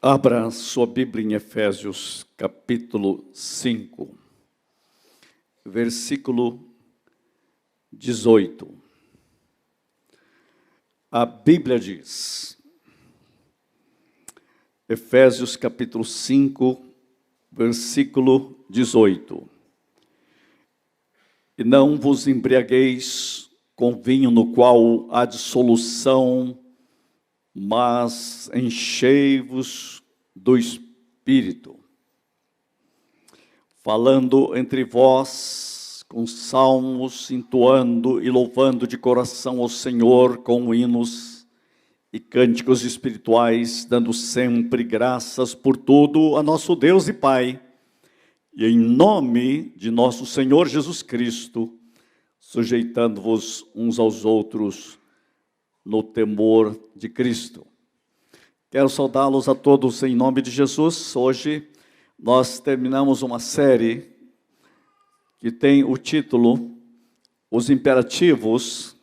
Abra sua Bíblia em Efésios, capítulo 5, versículo 18. A Bíblia diz, Efésios, capítulo 5, versículo 18. E não vos embriagueis com vinho no qual há dissolução, mas enchei-vos do Espírito, falando entre vós com salmos, entoando e louvando de coração ao Senhor com hinos e cânticos espirituais, dando sempre graças por tudo a nosso Deus e Pai, e em nome de nosso Senhor Jesus Cristo, sujeitando-vos uns aos outros no temor de Cristo. Quero saudá-los a todos em nome de Jesus. Hoje nós terminamos uma série que tem o título Os Imperativos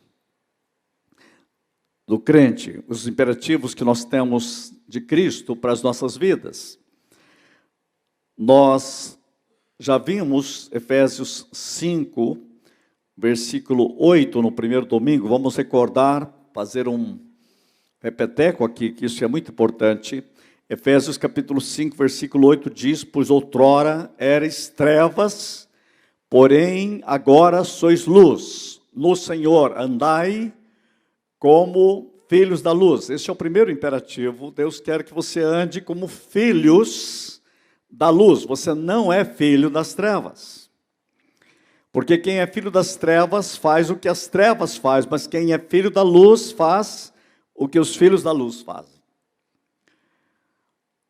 do Crente, os imperativos que nós temos de Cristo para as nossas vidas. Nós já vimos Efésios 5, versículo 8 no primeiro domingo. Vamos recordar, fazer um repeteco aqui, que isso é muito importante. Efésios capítulo 5, versículo 8 diz: pois outrora erais trevas, porém agora sois luz. No Senhor andai como filhos da luz. Esse é o primeiro imperativo. Deus quer que você ande como filhos da luz. Você não é filho das trevas. Porque quem é filho das trevas faz o que as trevas fazem, mas quem é filho da luz faz o que os filhos da luz fazem.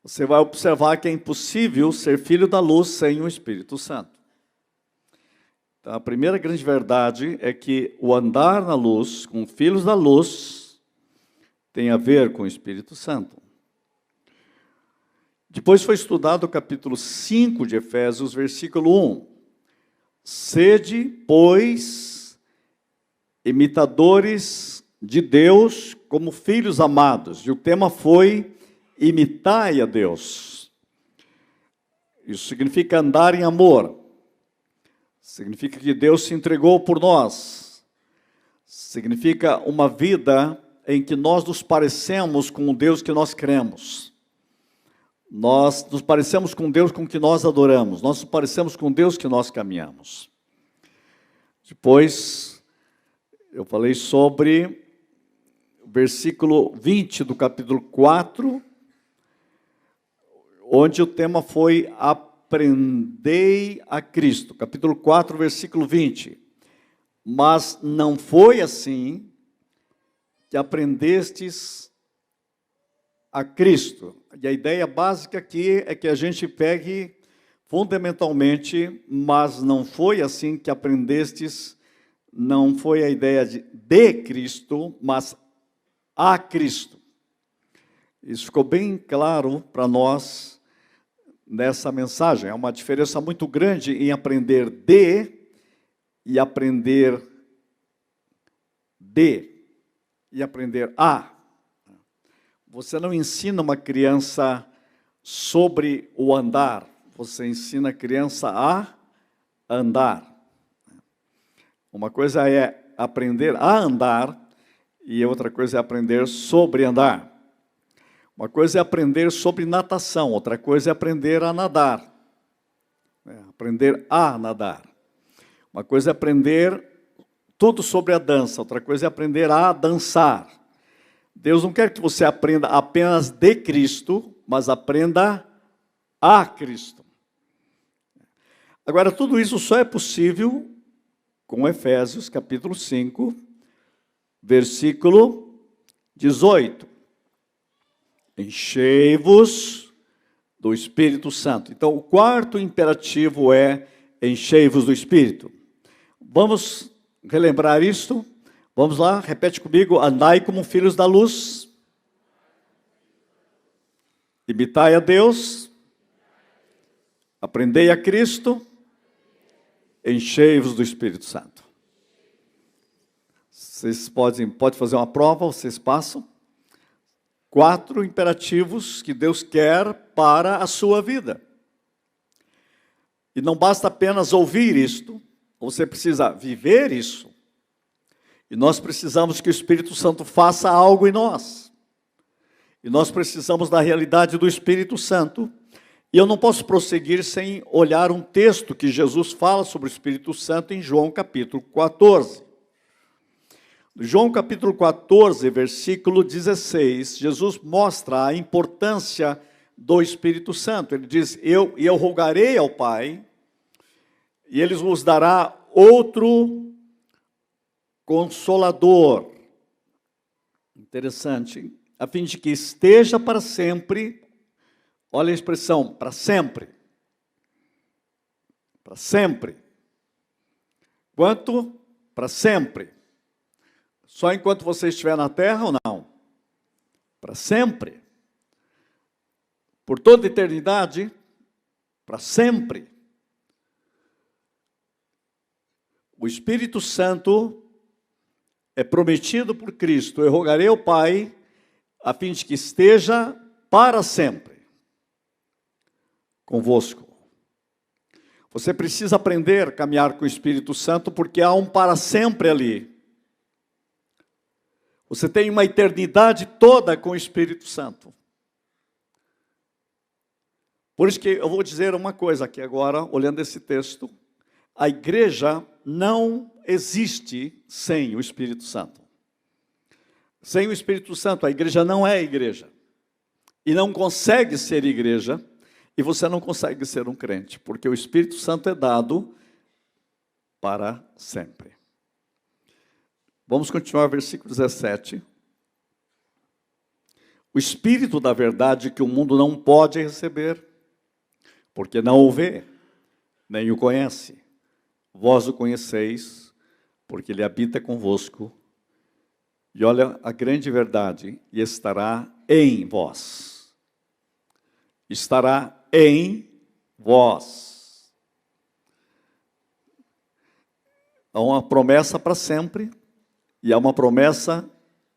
Você vai observar que é impossível ser filho da luz sem o Espírito Santo. Então, a primeira grande verdade é que o andar na luz, com filhos da luz, tem a ver com o Espírito Santo. Depois foi estudado o capítulo 5 de Efésios, versículo 1. Sede, pois, imitadores de Deus como filhos amados. E o tema foi imitai a Deus. Isso significa andar em amor. Significa que Deus se entregou por nós. Significa uma vida em que nós nos parecemos com o Deus que nós cremos. Nós nos parecemos com Deus com que nós adoramos. Nós nos parecemos com Deus que nós caminhamos. Depois, eu falei sobre o versículo 20 do capítulo 4, onde o tema foi aprendei a Cristo. Capítulo 4, versículo 20. Mas não foi assim que aprendestes a Cristo. E a ideia básica aqui é que a gente pegue fundamentalmente, mas não foi assim que aprendestes, não foi a ideia de Cristo, mas a Cristo. Isso ficou bem claro para nós nessa mensagem. É uma diferença muito grande em aprender de e aprender e aprender a. Você não ensina uma criança sobre o andar, você ensina a criança a andar. Uma coisa é aprender a andar e outra coisa é aprender sobre andar. Uma coisa é aprender sobre natação, outra coisa é aprender a nadar. Aprender a nadar. Uma coisa é aprender tudo sobre a dança, outra coisa é aprender a dançar. Deus não quer que você aprenda apenas de Cristo, mas aprenda a Cristo. Agora, tudo isso só é possível com Efésios, capítulo 5, versículo 18. Enchei-vos do Espírito Santo. Então, o quarto imperativo é enchei-vos do Espírito. Vamos relembrar isto? Vamos lá, repete comigo. Andai como filhos da luz. Imitai a Deus. Aprendei a Cristo. Enchei-vos do Espírito Santo. Vocês podem fazer uma prova, vocês passam. 4 imperativos que Deus quer para a sua vida. E não basta apenas ouvir isto, você precisa viver isso. E nós precisamos que o Espírito Santo faça algo em nós. E nós precisamos da realidade do Espírito Santo. E eu não posso prosseguir sem olhar um texto que Jesus fala sobre o Espírito Santo em João capítulo 14. João capítulo 14, versículo 16, Jesus mostra a importância do Espírito Santo. Ele diz, eu rogarei ao Pai, e Ele vos dará outro Consolador. Interessante, a fim de que esteja para sempre, olha a expressão, para sempre. Para sempre. Quanto? Para sempre. Só enquanto você estiver na terra ou não? Para sempre. Por toda a eternidade, para sempre. O Espírito Santo é prometido por Cristo. Eu rogarei ao Pai, a fim de que esteja para sempre convosco. Você precisa aprender a caminhar com o Espírito Santo, porque há um para sempre ali. Você tem uma eternidade toda com o Espírito Santo. Por isso que eu vou dizer uma coisa aqui agora, olhando esse texto. A igreja não existe sem o Espírito Santo. Sem o Espírito Santo, a igreja não é igreja. E não consegue ser igreja, e você não consegue ser um crente, porque o Espírito Santo é dado para sempre. Vamos continuar, versículo 17. O Espírito da verdade que o mundo não pode receber, porque não o vê, nem o conhece. Vós o conheceis, porque ele habita convosco. E olha a grande verdade, e estará em vós. Estará em vós. Há uma promessa para sempre, e há uma promessa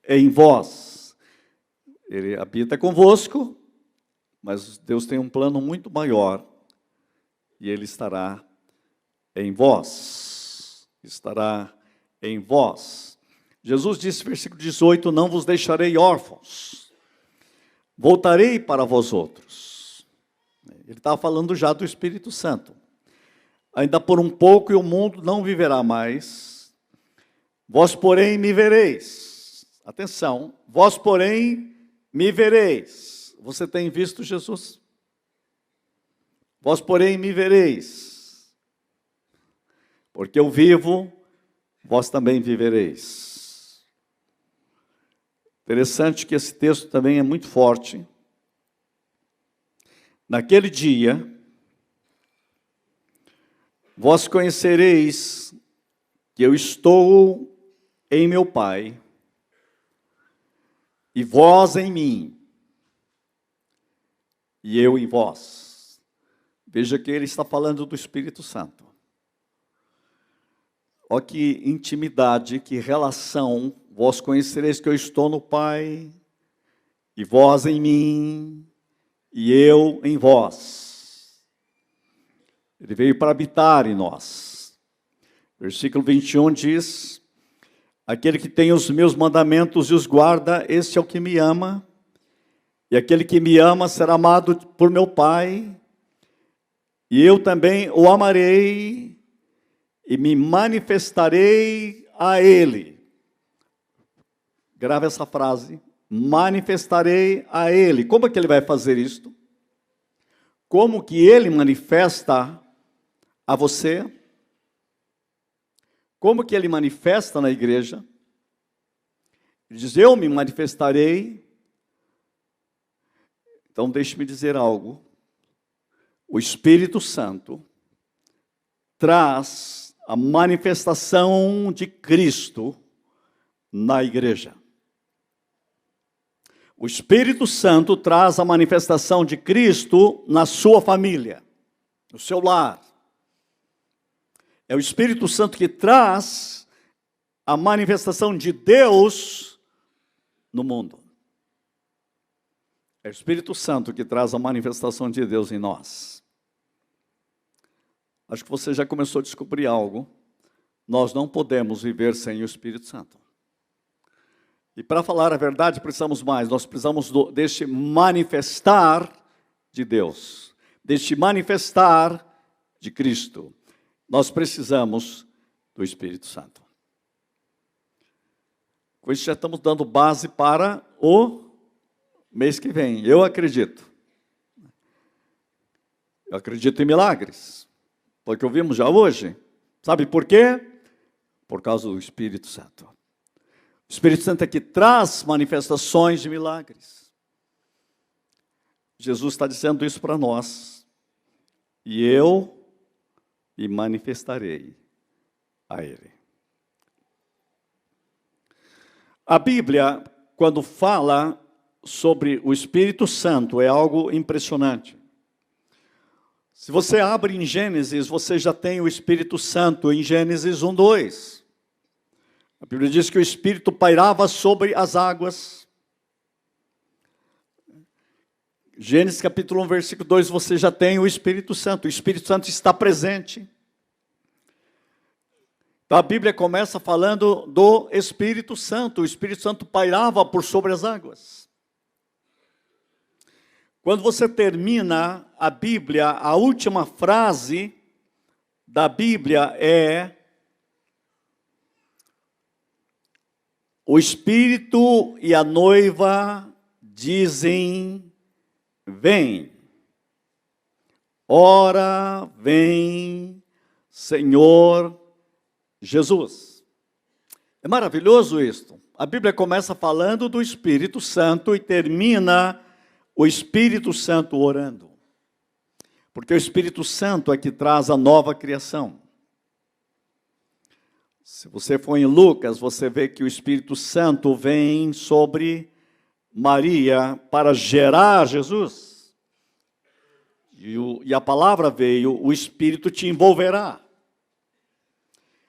em vós. Ele habita convosco, mas Deus tem um plano muito maior, e ele estará em vós. Estará em vós. Jesus disse, versículo 18, não vos deixarei órfãos, voltarei para vós outros. Ele estava falando já do Espírito Santo. Ainda por um pouco e o mundo não viverá mais, vós porém me vereis. Atenção, vós porém me vereis. Você tem visto Jesus? Vós porém me vereis. Porque eu vivo, vós também vivereis. Interessante que esse texto também é muito forte. Naquele dia, vós conhecereis que eu estou em meu Pai, e vós em mim, e eu em vós. Veja que ele está falando do Espírito Santo. Olha que intimidade, que relação. Vós conhecereis que eu estou no Pai, e vós em mim, e eu em vós. Ele veio para habitar em nós. Versículo 21 diz, aquele que tem os meus mandamentos e os guarda, esse é o que me ama, e aquele que me ama será amado por meu Pai, e eu também o amarei, e me manifestarei a ele. Grava essa frase. Manifestarei a ele. Como é que ele vai fazer isto? Como que ele manifesta a você? Como que ele manifesta na igreja? Ele diz, eu me manifestarei. Então deixe-me dizer algo. O Espírito Santo traz a manifestação de Cristo na igreja. O Espírito Santo traz a manifestação de Cristo na sua família, no seu lar. É o Espírito Santo que traz a manifestação de Deus no mundo. É o Espírito Santo que traz a manifestação de Deus em nós. Acho que você já começou a descobrir algo. Nós não podemos viver sem o Espírito Santo. E para falar a verdade, precisamos mais. Nós precisamos deste manifestar de Deus, deste manifestar de Cristo. Nós precisamos do Espírito Santo. Com isso já estamos dando base para o mês que vem. Eu acredito. Eu acredito em milagres. Foi o que ouvimos já hoje. Sabe por quê? Por causa do Espírito Santo. O Espírito Santo é que traz manifestações de milagres. Jesus está dizendo isso para nós. E eu me manifestarei a Ele. A Bíblia, quando fala sobre o Espírito Santo, é algo impressionante. Se você abre em Gênesis, você já tem o Espírito Santo em Gênesis 1:2. A Bíblia diz que o Espírito pairava sobre as águas. Gênesis capítulo 1, versículo 2, você já tem o Espírito Santo. O Espírito Santo está presente. Então a Bíblia começa falando do Espírito Santo. O Espírito Santo pairava por sobre as águas. Quando você termina a Bíblia, a última frase da Bíblia é: o Espírito e a noiva dizem: vem. Ora, vem, Senhor Jesus. É maravilhoso isto. A Bíblia começa falando do Espírito Santo e termina o Espírito Santo orando. Porque o Espírito Santo é que traz a nova criação. Se você for em Lucas, você vê que o Espírito Santo vem sobre Maria para gerar Jesus. E a palavra veio: o Espírito te envolverá.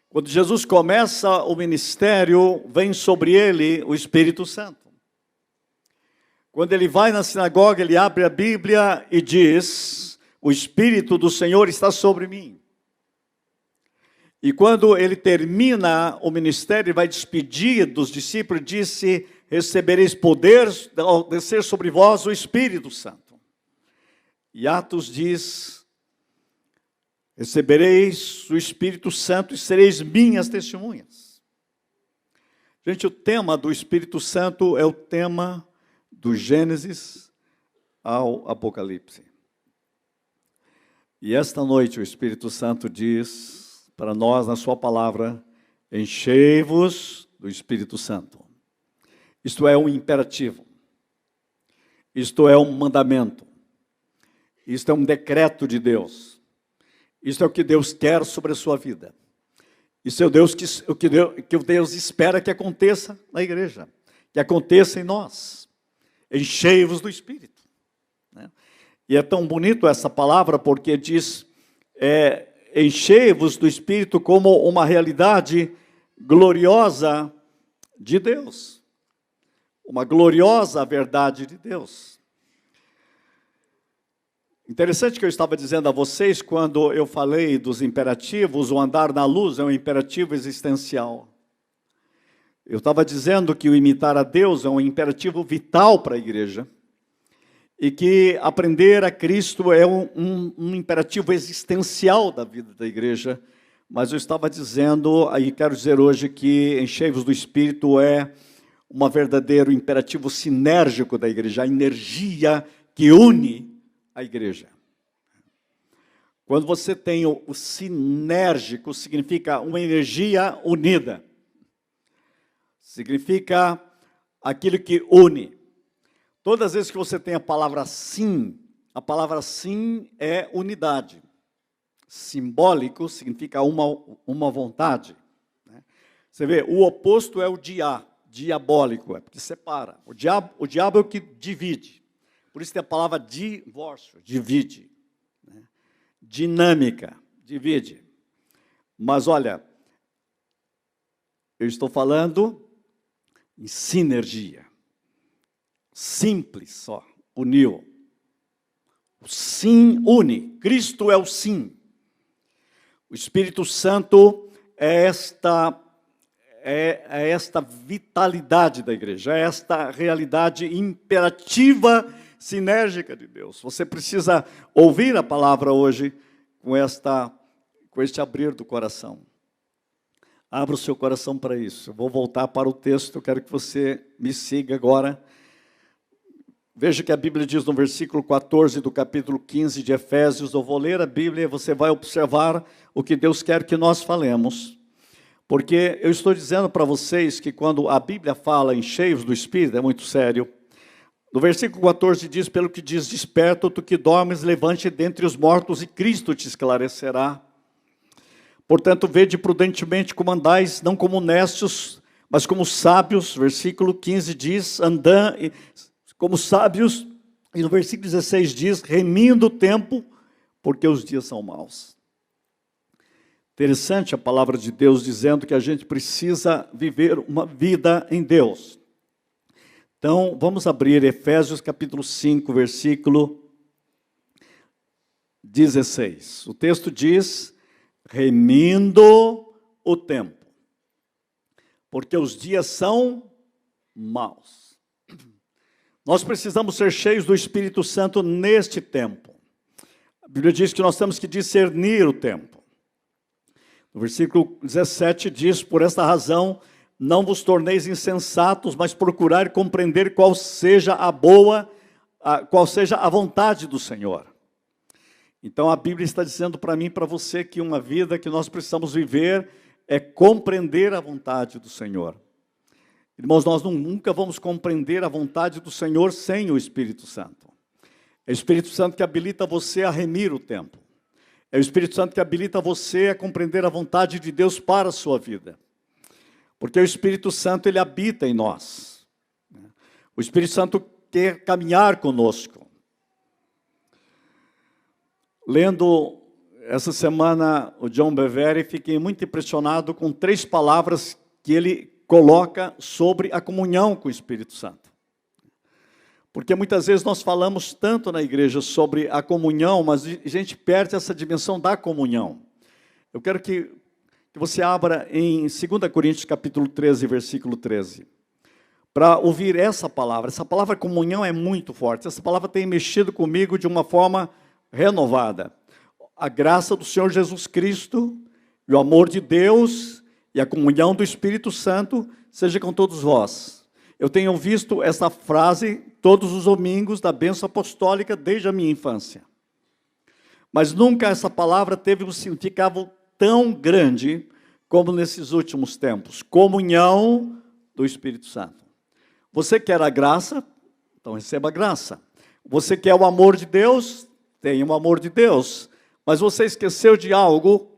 Quando Jesus começa o ministério, vem sobre ele o Espírito Santo. Quando ele vai na sinagoga, ele abre a Bíblia e diz: o Espírito do Senhor está sobre mim. E quando ele termina o ministério e vai despedir dos discípulos, disse: recebereis poder ao descer sobre vós o Espírito Santo. E Atos diz: recebereis o Espírito Santo e sereis minhas testemunhas. Gente, o tema do Espírito Santo é o tema do Gênesis ao Apocalipse. E esta noite o Espírito Santo diz para nós na sua palavra: enchei-vos do Espírito Santo. Isto é um imperativo. Isto é um mandamento. Isto é um decreto de Deus. Isto é o que Deus quer sobre a sua vida. Isso é o que Deus espera que aconteça na igreja, que aconteça em nós. Enchei-vos do Espírito. E é tão bonito essa palavra porque diz: enchei-vos do Espírito como uma realidade gloriosa de Deus. Uma gloriosa verdade de Deus. Interessante que eu estava dizendo a vocês, quando eu falei dos imperativos, o andar na luz é um imperativo existencial. Eu estava dizendo que o imitar a Deus é um imperativo vital para a igreja, e que aprender a Cristo é um imperativo existencial da vida da igreja. Mas eu estava dizendo, e quero dizer hoje, que enchei-vos do Espírito é um verdadeiro imperativo sinérgico da igreja, a energia que une a igreja. Quando você tem o sinérgico, significa uma energia unida. Significa aquilo que une. Todas as vezes que você tem a palavra sim é unidade. Simbólico significa uma vontade. Você vê, o oposto é o diabólico, é porque separa. O diabo é o que divide. Por isso tem a palavra divórcio, divide. Dinâmica, divide. Mas olha, eu estou falando em sinergia. Simples só, uniu. O sim une. Cristo é o sim. O Espírito Santo é esta vitalidade da igreja, é esta realidade imperativa, sinérgica de Deus. Você precisa ouvir a palavra hoje com este abrir do coração. Abra o seu coração para isso. Eu vou voltar para o texto, eu quero que você me siga agora. Veja que a Bíblia diz no versículo 14 do capítulo 15 de Efésios. Eu vou ler a Bíblia e você vai observar o que Deus quer que nós falemos. Porque eu estou dizendo para vocês que quando a Bíblia fala em cheios do Espírito, é muito sério. No versículo 14 diz, pelo que diz, desperta, tu que dormes, levante dentre os mortos e Cristo te esclarecerá. Portanto, vede prudentemente como andais, não como necios, mas como sábios. Versículo 15 diz, andando como sábios. E no versículo 16 diz, remindo o tempo, porque os dias são maus. Interessante a palavra de Deus dizendo que a gente precisa viver uma vida em Deus. Então, vamos abrir Efésios capítulo 5, versículo 16. O texto diz, remindo o tempo, porque os dias são maus. Nós precisamos ser cheios do Espírito Santo neste tempo. A Bíblia diz que nós temos que discernir o tempo. No versículo 17 diz, por esta razão, não vos torneis insensatos, mas procurai compreender qual seja a vontade do Senhor. Então a Bíblia está dizendo para mim e para você que uma vida que nós precisamos viver é compreender a vontade do Senhor. Irmãos, nós nunca vamos compreender a vontade do Senhor sem o Espírito Santo. É o Espírito Santo que habilita você a remir o tempo. É o Espírito Santo que habilita você a compreender a vontade de Deus para a sua vida. Porque o Espírito Santo, ele habita em nós. O Espírito Santo quer caminhar conosco. Lendo essa semana o John Bevere, fiquei muito impressionado com 3 palavras que ele coloca sobre a comunhão com o Espírito Santo. Porque muitas vezes nós falamos tanto na igreja sobre a comunhão, mas a gente perde essa dimensão da comunhão. Eu quero que você abra em 2 Coríntios capítulo 13, versículo 13. Para ouvir essa palavra. Essa palavra comunhão é muito forte. Essa palavra tem mexido comigo de uma forma renovada. A graça do Senhor Jesus Cristo, e o amor de Deus e a comunhão do Espírito Santo seja com todos vós. Eu tenho visto essa frase todos os domingos da bênção apostólica desde a minha infância. Mas nunca essa palavra teve um significado tão grande como nesses últimos tempos. Comunhão do Espírito Santo. Você quer a graça? Então receba a graça. Você quer o amor de Deus? Tenha o amor de Deus. Mas você esqueceu de algo?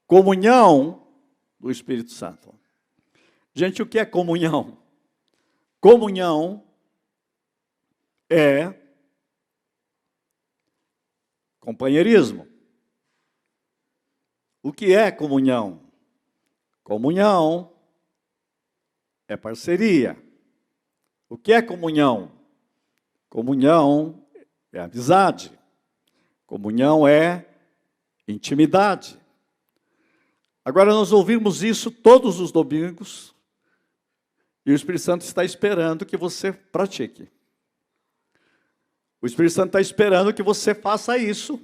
Comunhão do Espírito Santo. Gente, o que é comunhão? Comunhão é companheirismo. O que é comunhão? Comunhão é parceria. O que é comunhão? Comunhão é amizade. Comunhão é intimidade. Agora nós ouvimos isso todos os domingos e o Espírito Santo está esperando que você pratique. O Espírito Santo está esperando que você faça isso,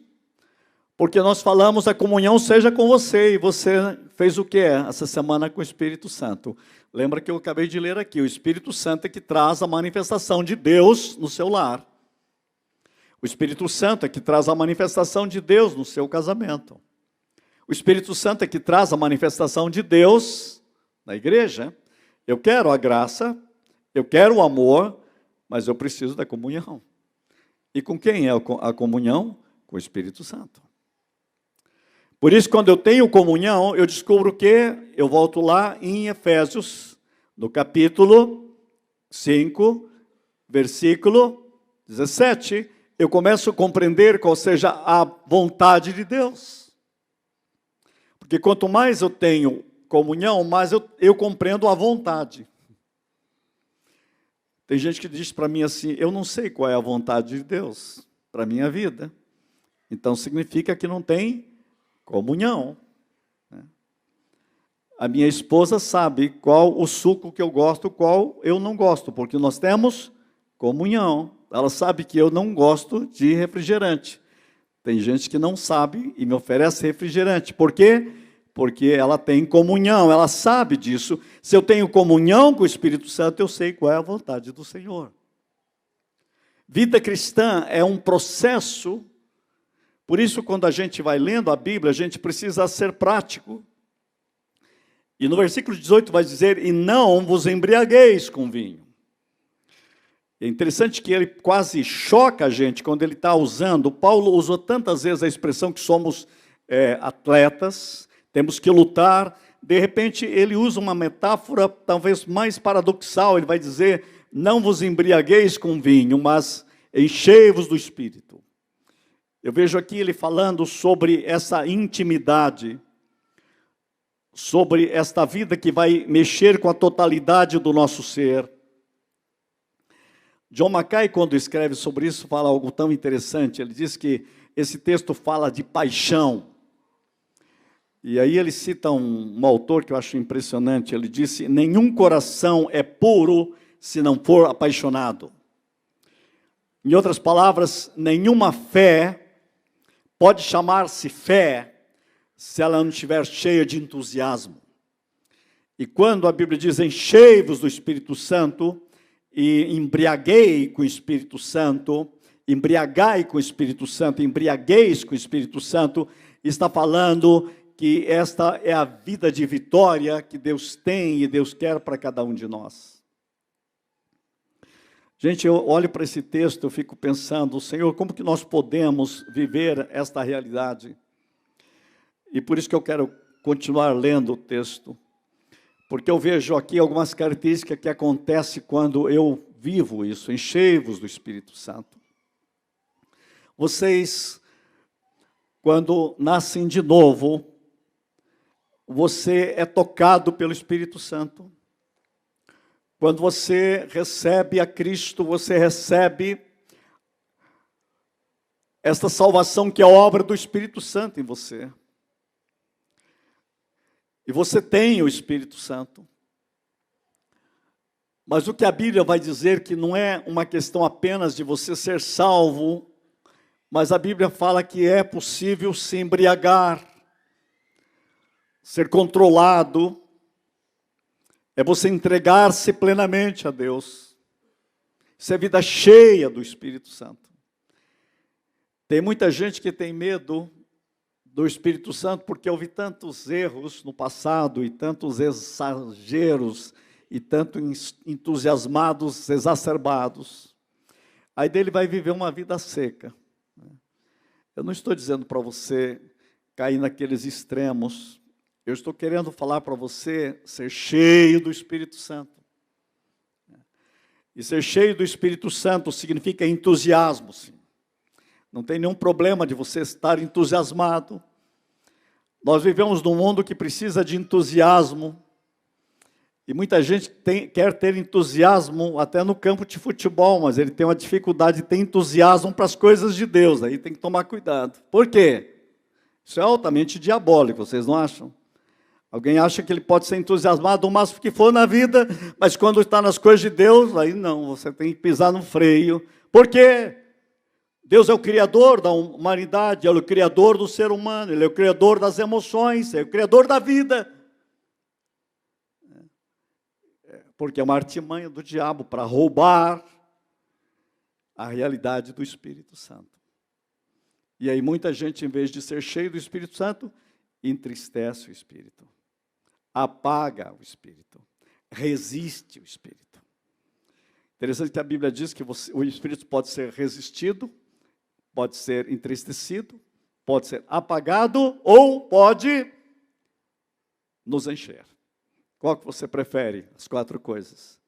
porque nós falamos a comunhão seja com você, e você fez o que essa semana com o Espírito Santo. Lembra que eu acabei de ler aqui, o Espírito Santo é que traz a manifestação de Deus no seu lar. O Espírito Santo é que traz a manifestação de Deus no seu casamento. O Espírito Santo é que traz a manifestação de Deus na igreja. Eu quero a graça, eu quero o amor, mas eu preciso da comunhão. E com quem é a comunhão? Com o Espírito Santo. Por isso, quando eu tenho comunhão, eu descubro que eu volto lá em Efésios, no capítulo 5, versículo 17, eu começo a compreender qual seja a vontade de Deus. Porque quanto mais eu tenho comunhão, mais eu compreendo a vontade. Tem gente que diz para mim assim, eu não sei qual é a vontade de Deus para a minha vida. Então significa que não tem comunhão. A minha esposa sabe qual o suco que eu gosto, qual eu não gosto, porque nós temos comunhão. Ela sabe que eu não gosto de refrigerante. Tem gente que não sabe e me oferece refrigerante. Por quê? Porque ela tem comunhão, ela sabe disso. Se eu tenho comunhão com o Espírito Santo, eu sei qual é a vontade do Senhor. Vida cristã é um processo. Por isso, quando a gente vai lendo a Bíblia, a gente precisa ser prático. E no versículo 18 vai dizer, e não vos embriagueis com vinho. É interessante que ele quase choca a gente quando ele está usando. Paulo usou tantas vezes a expressão que somos atletas, temos que lutar. De repente, ele usa uma metáfora talvez mais paradoxal. Ele vai dizer, não vos embriagueis com vinho, mas enchei-vos do Espírito. Eu vejo aqui ele falando sobre essa intimidade, sobre esta vida que vai mexer com a totalidade do nosso ser. John Mackay, quando escreve sobre isso, fala algo tão interessante. Ele diz que esse texto fala de paixão. E aí ele cita um autor que eu acho impressionante. Ele disse, nenhum coração é puro se não for apaixonado. Em outras palavras, nenhuma fé pode chamar-se fé se ela não estiver cheia de entusiasmo. E quando a Bíblia diz, enchei-vos do Espírito Santo, e embriaguei com o Espírito Santo, embriagai com o Espírito Santo, embriagueis com o Espírito Santo, está falando que esta é a vida de vitória que Deus tem e Deus quer para cada um de nós. Gente, eu olho para esse texto, eu fico pensando, Senhor, como que nós podemos viver esta realidade? E por isso que eu quero continuar lendo o texto, porque eu vejo aqui algumas características que acontecem quando eu vivo isso, enchei-vos do Espírito Santo. Vocês, quando nascem de novo, você é tocado pelo Espírito Santo. Quando você recebe a Cristo, você recebe esta salvação que é a obra do Espírito Santo em você. E você tem o Espírito Santo. Mas o que a Bíblia vai dizer que não é uma questão apenas de você ser salvo, mas a Bíblia fala que é possível se embriagar, ser controlado, é você entregar-se plenamente a Deus. Isso é vida cheia do Espírito Santo. Tem muita gente que tem medo do Espírito Santo, porque eu vi tantos erros no passado, e tantos exageros, e tanto entusiasmados, exacerbados. Aí dele vai viver uma vida seca. Eu não estou dizendo para você cair naqueles extremos. Eu estou querendo falar para você ser cheio do Espírito Santo. E ser cheio do Espírito Santo significa entusiasmo, sim. Não tem nenhum problema de você estar entusiasmado. Nós vivemos num mundo que precisa de entusiasmo. E muita gente quer ter entusiasmo até no campo de futebol, mas ele tem uma dificuldade de ter entusiasmo para as coisas de Deus. Aí tem que tomar cuidado. Por quê? Isso é altamente diabólico, vocês não acham? Alguém acha que ele pode ser entusiasmado o máximo que for na vida, mas quando está nas coisas de Deus, aí não, você tem que pisar no freio. Por quê? Deus é o Criador da humanidade, Ele é o Criador do ser humano, Ele é o Criador das emoções, Ele é o Criador da vida. Porque é uma artimanha do diabo para roubar a realidade do Espírito Santo. E aí muita gente, em vez de ser cheio do Espírito Santo, entristece o Espírito, apaga o Espírito, resiste o Espírito. Interessante que a Bíblia diz que o Espírito pode ser resistido, pode ser entristecido, pode ser apagado ou pode nos encher. Qual que você prefere? As 4 coisas.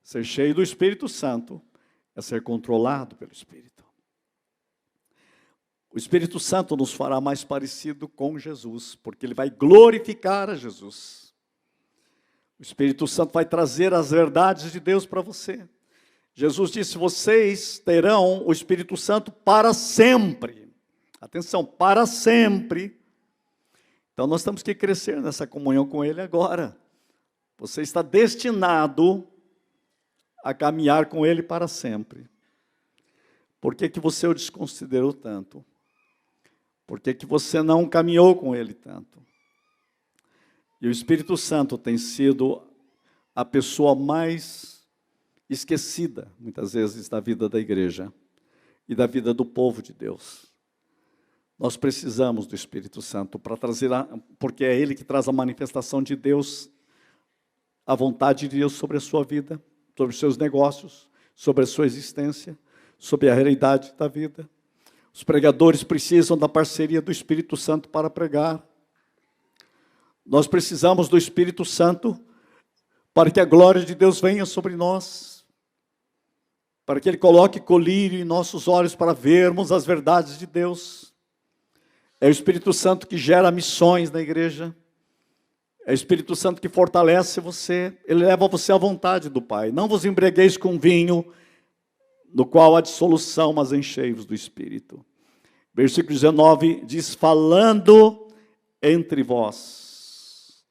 Ser cheio do Espírito Santo é ser controlado pelo Espírito. O Espírito Santo nos fará mais parecido com Jesus, porque ele vai glorificar a Jesus. O Espírito Santo vai trazer as verdades de Deus para você. Jesus disse: vocês terão o Espírito Santo para sempre. Atenção, para sempre. Então nós temos que crescer nessa comunhão com Ele agora. Você está destinado a caminhar com Ele para sempre. Por que que você o desconsiderou tanto? Por que que você não caminhou com Ele tanto? E o Espírito Santo tem sido a pessoa mais esquecida, muitas vezes, da vida da igreja e da vida do povo de Deus. Nós precisamos do Espírito Santo para trazer, porque é Ele que traz a manifestação de Deus, a vontade de Deus sobre a sua vida, sobre os seus negócios, sobre a sua existência, sobre a realidade da vida. Os pregadores precisam da parceria do Espírito Santo para pregar. Nós precisamos do Espírito Santo para que a glória de Deus venha sobre nós, para que Ele coloque colírio em nossos olhos para vermos as verdades de Deus. É o Espírito Santo que gera missões na igreja. É o Espírito Santo que fortalece você. Ele leva você à vontade do Pai. Não vos embriagueis com vinho, no qual há dissolução, mas enchei-vos do Espírito. Versículo 19 diz: falando entre vós,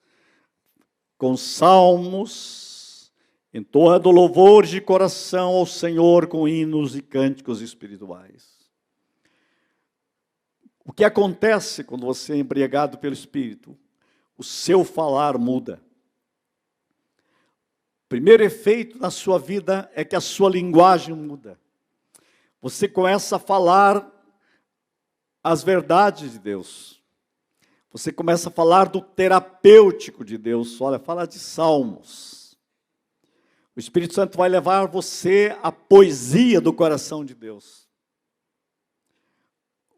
com salmos, entoando louvores de coração ao Senhor, com hinos e cânticos espirituais. O que acontece quando você é embriagado pelo Espírito? O seu falar muda. O primeiro efeito na sua vida é que a sua linguagem muda. Você começa a falar as verdades de Deus. Você começa a falar do terapêutico de Deus. Olha, fala de salmos. O Espírito Santo vai levar você à poesia do coração de Deus.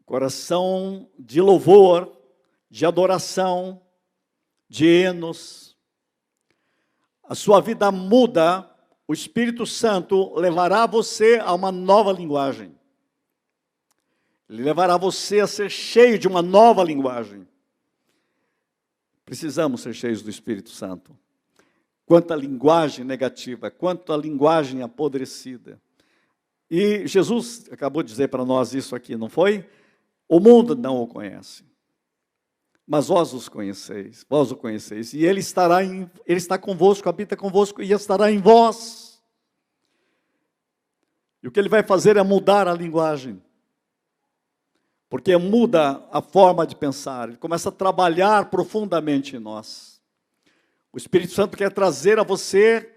Coração de louvor, de adoração, de hinos. A sua vida muda, o Espírito Santo levará você a uma nova linguagem. Ele levará você a ser cheio de uma nova linguagem. Precisamos ser cheios do Espírito Santo. Quanta linguagem negativa, quanta linguagem apodrecida. E Jesus acabou de dizer para nós isso aqui, não foi? O mundo não o conhece, mas vós os conheceis, vós o conheceis. E Ele está convosco, habita convosco e estará em vós. E o que Ele vai fazer é mudar a linguagem. Porque muda a forma de pensar, Ele começa a trabalhar profundamente em nós. O Espírito Santo quer trazer a você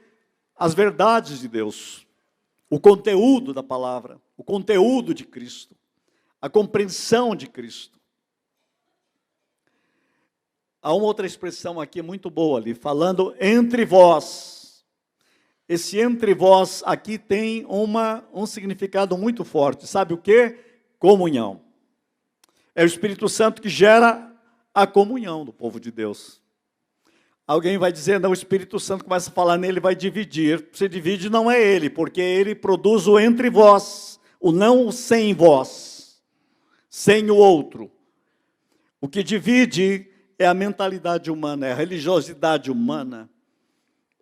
as verdades de Deus, o conteúdo da palavra, o conteúdo de Cristo, a compreensão de Cristo. Há uma outra expressão aqui muito boa ali, falando entre vós. Esse entre vós aqui tem um significado muito forte. Sabe o quê? Comunhão. É o Espírito Santo que gera a comunhão do povo de Deus. Alguém vai dizer, não, o Espírito Santo começa a falar nele, vai dividir. Se divide, não é ele, porque ele produz o entre vós, o não sem vós, sem o outro. O que divide é a mentalidade humana, é a religiosidade humana,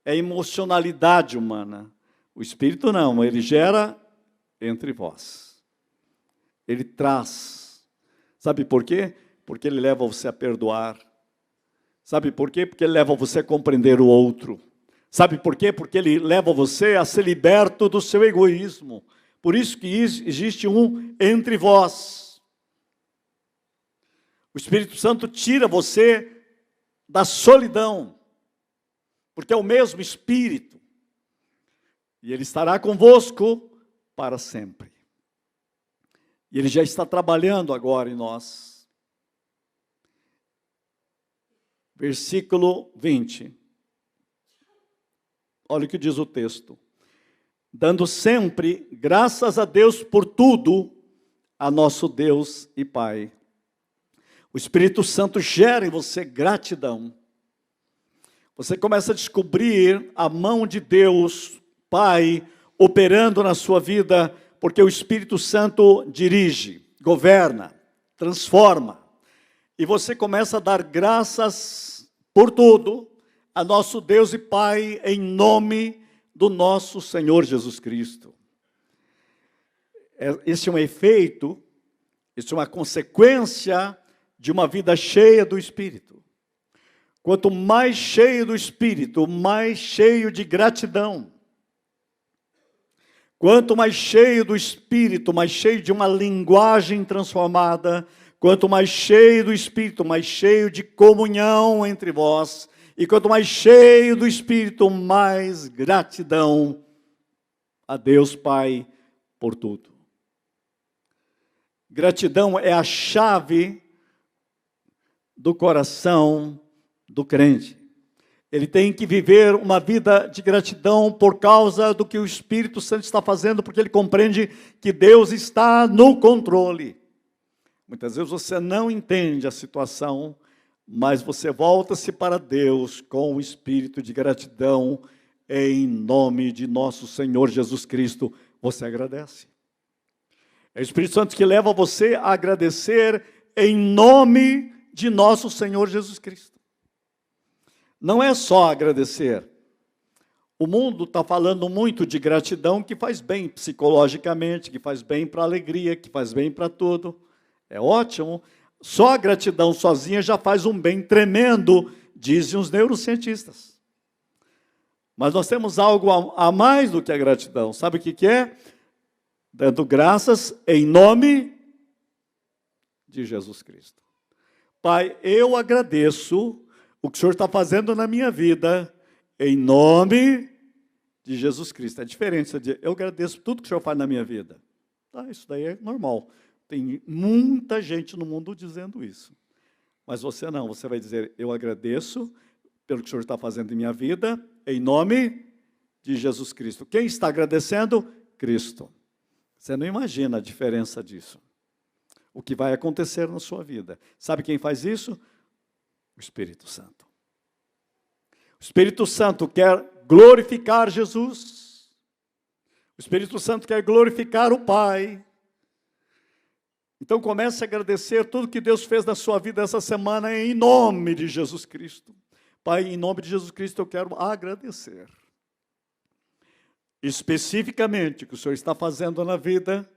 é a emocionalidade humana. O Espírito não, ele gera entre vós. Ele traz. Sabe por quê? Porque ele leva você a perdoar. Sabe por quê? Porque ele leva você a compreender o outro. Sabe por quê? Porque ele leva você a ser liberto do seu egoísmo. Por isso que existe um entre vós. O Espírito Santo tira você da solidão, porque é o mesmo Espírito. E ele estará convosco para sempre. E Ele já está trabalhando agora em nós. Versículo 20. Olha o que diz o texto. Dando sempre graças a Deus por tudo, a nosso Deus e Pai. O Espírito Santo gera em você gratidão. Você começa a descobrir a mão de Deus, Pai, operando na sua vida, porque o Espírito Santo dirige, governa, transforma. E você começa a dar graças por tudo a nosso Deus e Pai, em nome do nosso Senhor Jesus Cristo. Esse é um efeito, isso é uma consequência de uma vida cheia do Espírito. Quanto mais cheio do Espírito, mais cheio de gratidão. Quanto mais cheio do Espírito, mais cheio de uma linguagem transformada. Quanto mais cheio do Espírito, mais cheio de comunhão entre vós. E quanto mais cheio do Espírito, mais gratidão a Deus Pai por tudo. Gratidão é a chave do coração do crente. Ele tem que viver uma vida de gratidão por causa do que o Espírito Santo está fazendo, porque ele compreende que Deus está no controle. Muitas vezes você não entende a situação, mas você volta-se para Deus com o espírito de gratidão, em nome de nosso Senhor Jesus Cristo, você agradece. É o Espírito Santo que leva você a agradecer em nome de nosso Senhor Jesus Cristo. Não é só agradecer. O mundo está falando muito de gratidão, que faz bem psicologicamente, que faz bem para a alegria, que faz bem para tudo. É ótimo. Só a gratidão sozinha já faz um bem tremendo, dizem os neurocientistas. Mas nós temos algo a mais do que a gratidão. Sabe o que é? Dando graças em nome de Jesus Cristo. Pai, eu agradeço o que o Senhor está fazendo na minha vida, em nome de Jesus Cristo. É diferente você dizer, eu agradeço tudo que o Senhor faz na minha vida. Tá, isso daí é normal. Tem muita gente no mundo dizendo isso. Mas você não, você vai dizer, eu agradeço pelo que o Senhor está fazendo em minha vida, em nome de Jesus Cristo. Quem está agradecendo? Cristo. Você não imagina a diferença disso. O que vai acontecer na sua vida. Sabe quem faz isso? O Espírito Santo. O Espírito Santo quer glorificar Jesus. O Espírito Santo quer glorificar o Pai. Então comece a agradecer tudo que Deus fez na sua vida essa semana em nome de Jesus Cristo. Pai, em nome de Jesus Cristo eu quero agradecer. Especificamente o que o Senhor está fazendo na vida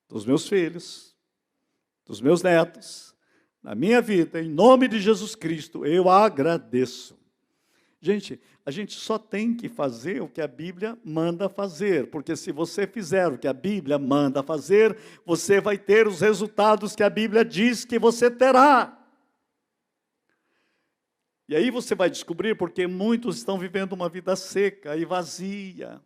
dos meus filhos, dos meus netos, na minha vida, em nome de Jesus Cristo, eu agradeço. Gente, a gente só tem que fazer o que a Bíblia manda fazer, porque se você fizer o que a Bíblia manda fazer, você vai ter os resultados que a Bíblia diz que você terá. E aí você vai descobrir porque muitos estão vivendo uma vida seca e vazia,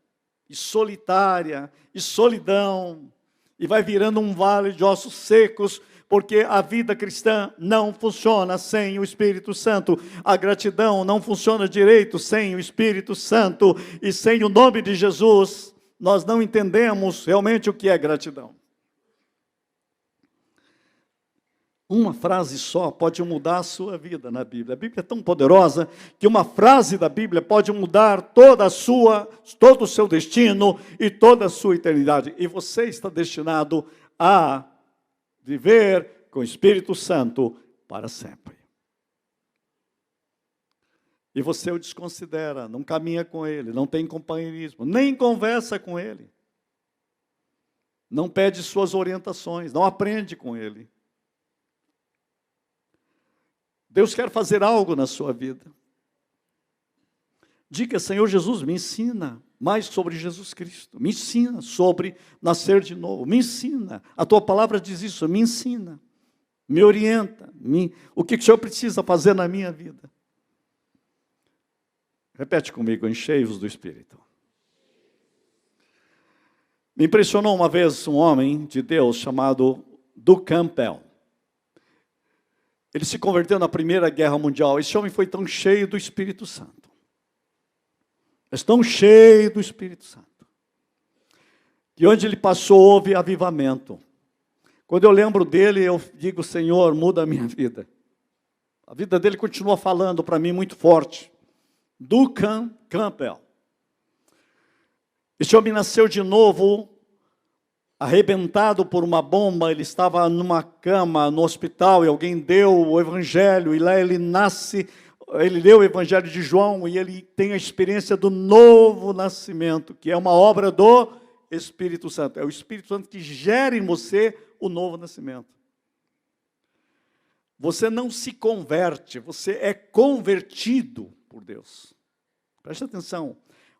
e solitária, e solidão, e vai virando um vale de ossos secos, porque a vida cristã não funciona sem o Espírito Santo. A gratidão não funciona direito sem o Espírito Santo. E sem o nome de Jesus, nós não entendemos realmente o que é gratidão. Uma frase só pode mudar a sua vida na Bíblia. A Bíblia é tão poderosa que uma frase da Bíblia pode mudar todo o seu destino e toda a sua eternidade. E você está destinado a viver com o Espírito Santo para sempre. E você o desconsidera, não caminha com ele, não tem companheirismo, nem conversa com ele. Não pede suas orientações, não aprende com ele. Deus quer fazer algo na sua vida. Diga, Senhor Jesus, me ensina mais sobre Jesus Cristo. Me ensina sobre nascer de novo. Me ensina. A tua palavra diz isso. Me ensina. Me orienta. O que o Senhor precisa fazer na minha vida? Repete comigo. Enchei-vos do Espírito. Me impressionou uma vez um homem de Deus chamado Du Campbell. Ele se converteu na Primeira Guerra Mundial. Esse homem foi tão cheio do Espírito Santo. Mas tão cheio do Espírito Santo. E onde ele passou, houve avivamento. Quando eu lembro dele, eu digo, Senhor, muda a minha vida. A vida dele continua falando para mim muito forte. Du Campbell. Esse homem nasceu de novo, arrebentado por uma bomba. Ele estava numa cama no hospital e alguém deu o evangelho e lá ele nasce. Ele leu o evangelho de João e ele tem a experiência do novo nascimento, que é uma obra do Espírito Santo. É o Espírito Santo que gera em você o novo nascimento. Você não se converte, você é convertido por Deus. Preste atenção.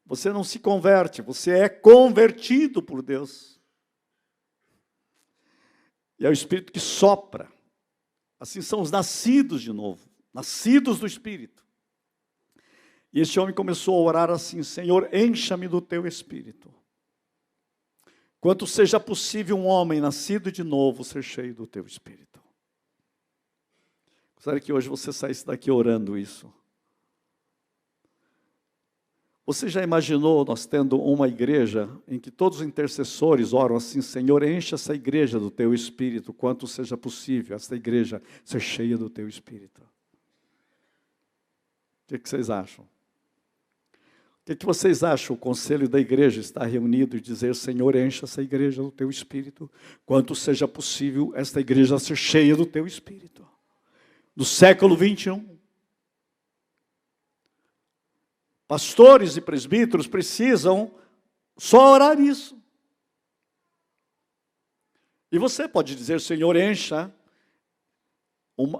Você não se converte, você é convertido por Deus. E é o Espírito que sopra. Assim são os nascidos de novo, nascidos do Espírito. E este homem começou a orar assim: Senhor, encha-me do teu Espírito. Quanto seja possível um homem nascido de novo ser cheio do teu Espírito. Gostaria que hoje você saísse daqui orando isso. Você já imaginou nós tendo uma igreja em que todos os intercessores oram assim: Senhor, enche essa igreja do teu Espírito, quanto seja possível essa igreja ser cheia do teu Espírito? O que vocês acham? O que vocês acham? O conselho da igreja está reunido e dizer: Senhor, enche essa igreja do teu Espírito, quanto seja possível esta igreja ser cheia do teu Espírito. Do século 21. Pastores e presbíteros precisam só orar isso. E você pode dizer: Senhor, encha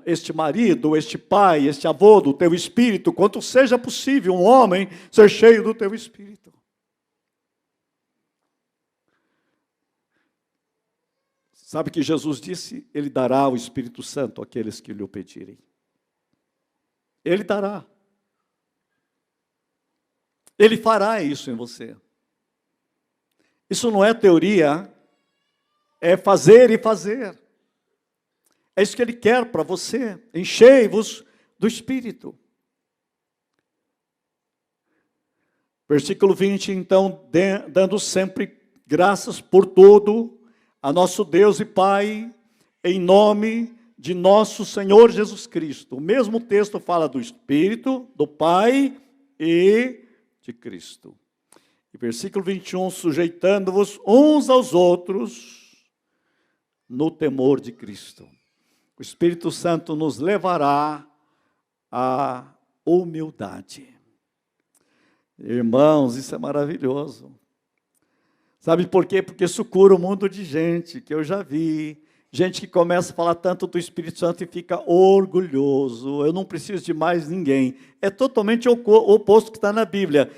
este marido, este pai, este avô do teu Espírito, quanto seja possível um homem ser cheio do teu Espírito. Sabe que Jesus disse? Ele dará o Espírito Santo àqueles que lhe o pedirem. Ele dará. Ele fará isso em você. Isso não é teoria, é fazer e fazer. É isso que Ele quer para você. Enchei-vos do Espírito. Versículo 20, então, dando sempre graças por tudo a nosso Deus e Pai, em nome de nosso Senhor Jesus Cristo. O mesmo texto fala do Espírito, do Pai e de Cristo. E versículo 21, sujeitando-vos uns aos outros no temor de Cristo. O Espírito Santo nos levará à humildade. Irmãos, isso é maravilhoso. Sabe por quê? Porque isso cura um mundo de gente que eu já vi. Gente que começa a falar tanto do Espírito Santo e fica orgulhoso. Eu não preciso de mais ninguém. É totalmente o oposto que está na Bíblia.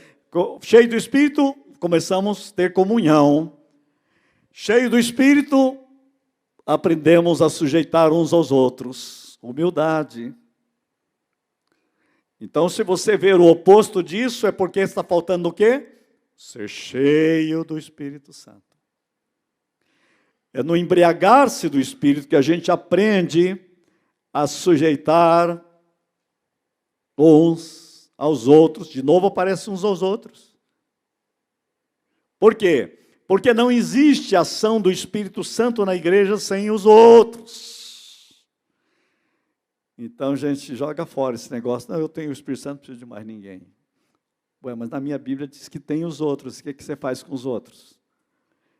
Cheio do Espírito, começamos a ter comunhão. Cheio do Espírito, aprendemos a sujeitar uns aos outros. Humildade. Então, se você ver o oposto disso, é porque está faltando o quê? Ser cheio do Espírito Santo. É no embriagar-se do Espírito que a gente aprende a sujeitar uns aos outros. De novo aparece uns aos outros. Por quê? Porque não existe ação do Espírito Santo na igreja sem os outros. Então a gente joga fora esse negócio. Não, eu tenho o Espírito Santo, não preciso de mais ninguém. Ué, mas na minha Bíblia diz que tem os outros. O que você faz com os outros?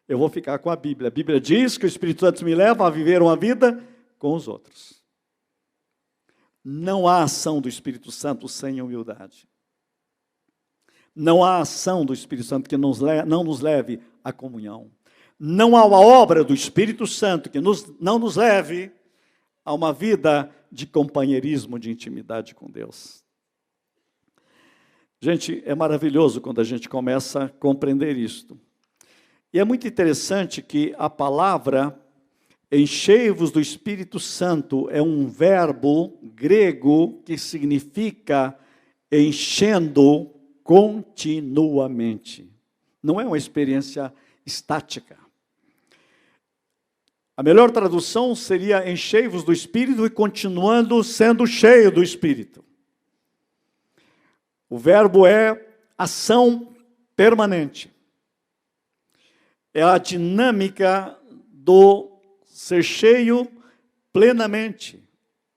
Eu vou ficar com a Bíblia. A Bíblia diz que o Espírito Santo me leva a viver uma vida com os outros. Não há ação do Espírito Santo sem humildade. Não há ação do Espírito Santo que não nos leve à comunhão. Não há uma obra do Espírito Santo que não nos leve a uma vida de companheirismo, de intimidade com Deus. Gente, é maravilhoso quando a gente começa a compreender isto. E é muito interessante que a palavra enchei-vos do Espírito Santo é um verbo grego que significa enchendo continuamente. Não é uma experiência estática. A melhor tradução seria enchei-vos do Espírito e continuando sendo cheio do Espírito. O verbo é ação permanente. É a dinâmica do ser cheio plenamente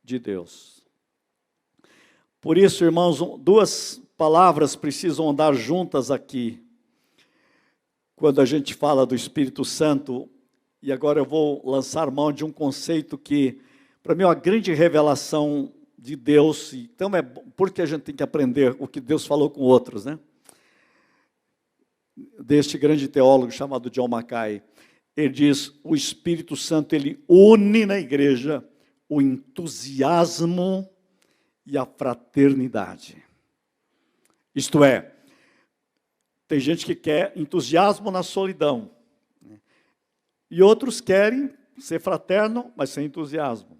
de Deus. Por isso, irmãos, duas palavras precisam andar juntas aqui. Quando a gente fala do Espírito Santo, e agora eu vou lançar mão de um conceito que, para mim, é uma grande revelação de Deus. Então, é porque a gente tem que aprender o que Deus falou com outros, né? deste grande teólogo chamado John Mackay. Ele diz: o Espírito Santo, ele une na igreja o entusiasmo e a fraternidade. Isto é, tem gente que quer entusiasmo na solidão, e outros querem ser fraterno, mas sem entusiasmo.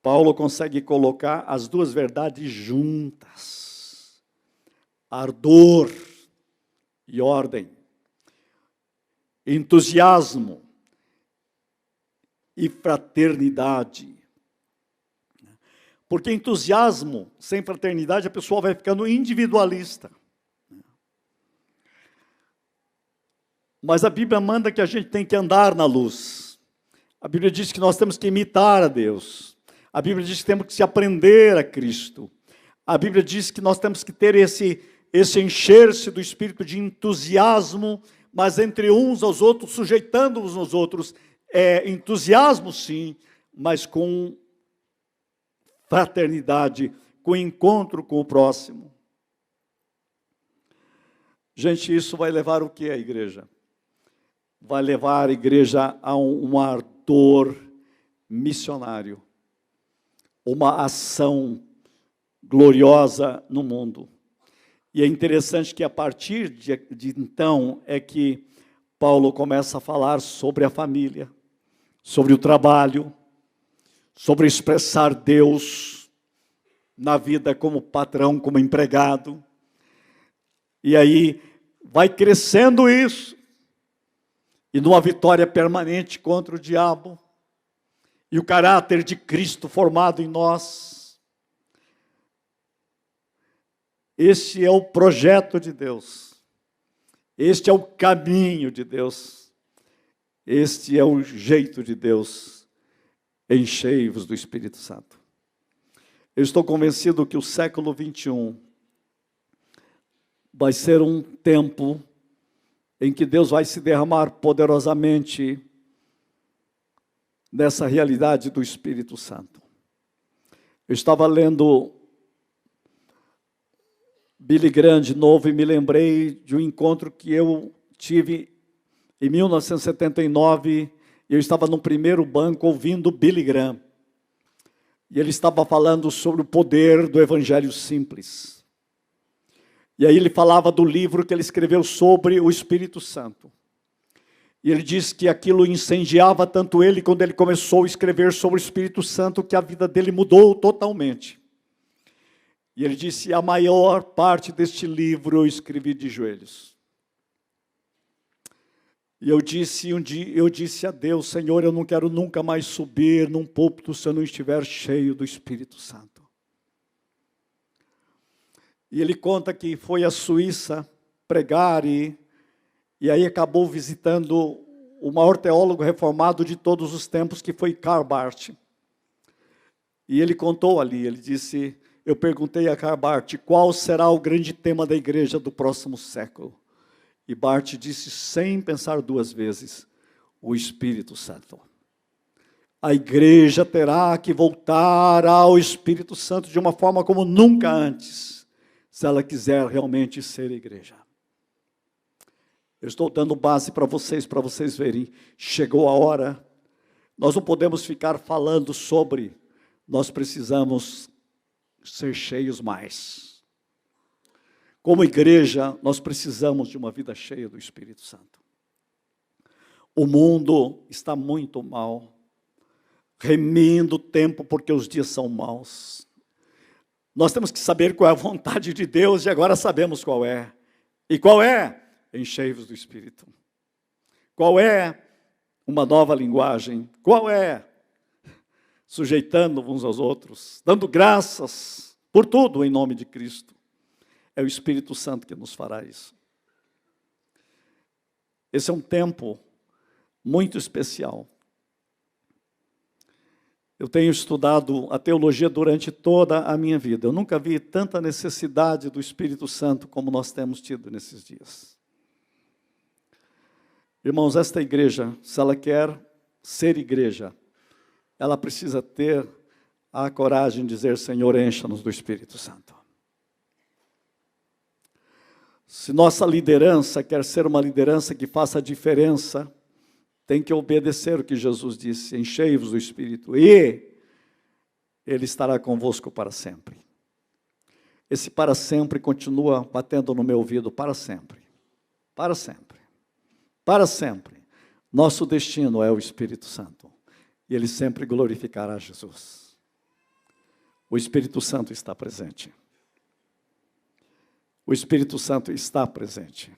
Paulo consegue colocar as duas verdades juntas: ardor e ordem, entusiasmo e fraternidade. Porque entusiasmo sem fraternidade, a pessoa vai ficando individualista. Mas a Bíblia manda que a gente tem que andar na luz. A Bíblia diz que nós temos que imitar a Deus. A Bíblia diz que temos que se aprender a Cristo. A Bíblia diz que nós temos que ter esse encher-se do espírito de entusiasmo, mas entre uns aos outros, sujeitando uns aos outros. Entusiasmo sim, mas com fraternidade, com encontro com o próximo. Gente, isso vai levar o que à igreja? Vai levar a igreja a um ardor missionário, uma ação gloriosa no mundo. E é interessante que a partir de então é que Paulo começa a falar sobre a família, sobre o trabalho, sobre expressar Deus na vida como patrão, como empregado. E aí vai crescendo isso, e numa vitória permanente contra o diabo, e o caráter de Cristo formado em nós. Este é o projeto de Deus, este é o caminho de Deus, este é o jeito de Deus. Enchei-vos do Espírito Santo. Eu estou convencido que o século 21 vai ser um tempo em que Deus vai se derramar poderosamente nessa realidade do Espírito Santo. Eu estava lendo Billy Graham de novo e me lembrei de um encontro que eu tive em 1979. Eu estava no primeiro banco ouvindo Billy Graham. E ele estava falando sobre o poder do Evangelho simples. E aí ele falava do livro que ele escreveu sobre o Espírito Santo. E ele disse que aquilo incendiava tanto ele, quando ele começou a escrever sobre o Espírito Santo, que a vida dele mudou totalmente. E ele disse: a maior parte deste livro eu escrevi de joelhos. E eu disse a Deus: Senhor, eu não quero nunca mais subir num púlpito se eu não estiver cheio do Espírito Santo. E ele conta que foi à Suíça pregar e aí acabou visitando o maior teólogo reformado de todos os tempos, que foi Karl Barth. E ele contou ali, ele disse: eu perguntei a Karl Barth, qual será o grande tema da igreja do próximo século? E Barth disse, sem pensar duas vezes: o Espírito Santo. A igreja terá que voltar ao Espírito Santo de uma forma como nunca antes, se ela quiser realmente ser igreja. Eu estou dando base para vocês verem. Chegou a hora. Nós não podemos ficar falando sobre, nós precisamos ser cheios mais. Como igreja, nós precisamos de uma vida cheia do Espírito Santo. O mundo está muito mal, remindo o tempo porque os dias são maus. Nós temos que saber qual é a vontade de Deus e agora sabemos qual é. E qual é? Enchei-vos do Espírito. Qual é? Uma nova linguagem. Qual é? Sujeitando uns aos outros, dando graças por tudo em nome de Cristo. É o Espírito Santo que nos fará isso. Esse é um tempo muito especial. Eu tenho estudado a teologia durante toda a minha vida. Eu nunca vi tanta necessidade do Espírito Santo como nós temos tido nesses dias. Irmãos, esta igreja, se ela quer ser igreja, ela precisa ter a coragem de dizer: Senhor, encha-nos do Espírito Santo. Se nossa liderança quer ser uma liderança que faça diferença, tem que obedecer o que Jesus disse: enchei-vos do Espírito, e Ele estará convosco para sempre. Esse para sempre continua batendo no meu ouvido: para sempre, para sempre, para sempre. Nosso destino é o Espírito Santo, e Ele sempre glorificará Jesus. O Espírito Santo está presente. O Espírito Santo está presente.